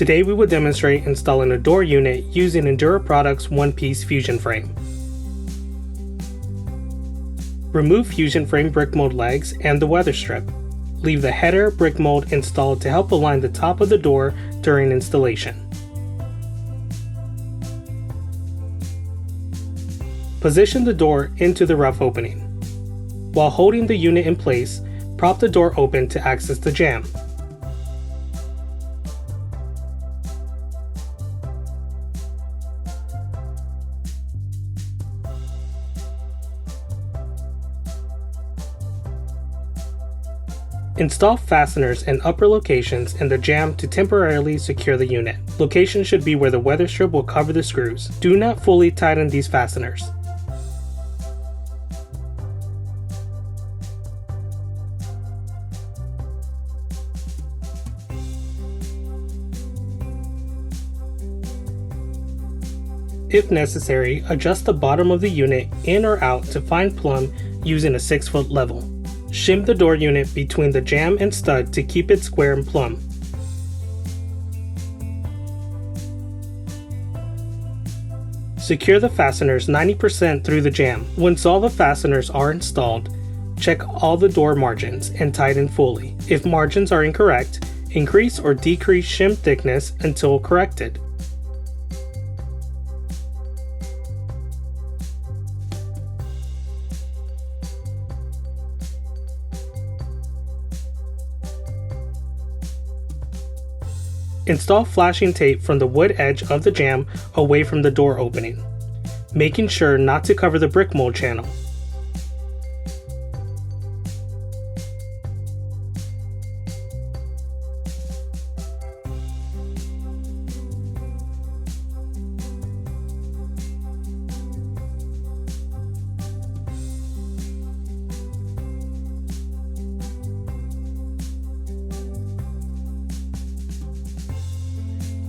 Today we will demonstrate installing a door unit using Endura Products one-piece fusion frame. Remove fusion frame brick mold legs and the weather strip. Leave the header brick mold installed to help align the top of the door during installation. Position the door into the rough opening. While holding the unit in place, prop the door open to access the jamb. Install fasteners in upper locations in the jamb to temporarily secure the unit. Location should be where the weather strip will cover the screws. Do not fully tighten these fasteners. If necessary, adjust the bottom of the unit in or out to find plumb using a 6-foot level. Shim the door unit between the jamb and stud to keep it square and plumb. Secure the fasteners 90% through the jamb. Once all the fasteners are installed, check all the door margins and tighten fully. If margins are incorrect, increase or decrease shim thickness until corrected. Install flashing tape from the wood edge of the jamb away from the door opening, making sure not to cover the brick mold channel.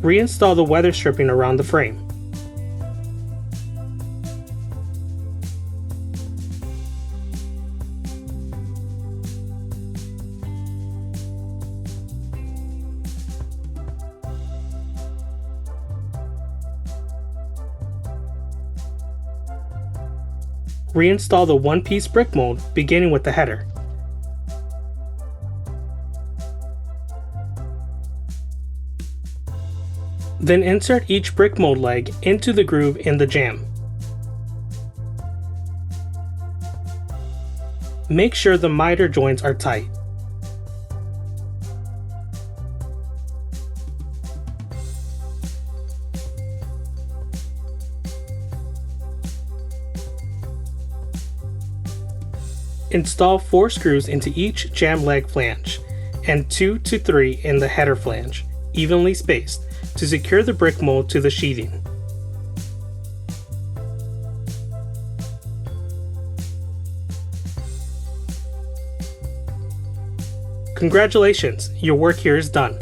Reinstall the weather stripping around the frame. Reinstall the one-piece brick mold, beginning with the header. Then insert each brick mold leg into the groove in the jamb. Make sure the miter joints are tight. Install 4 screws into each jamb leg flange and 2 to 3 in the header flange, evenly spaced, to secure the brick mold to the sheathing. Congratulations, your work here is done.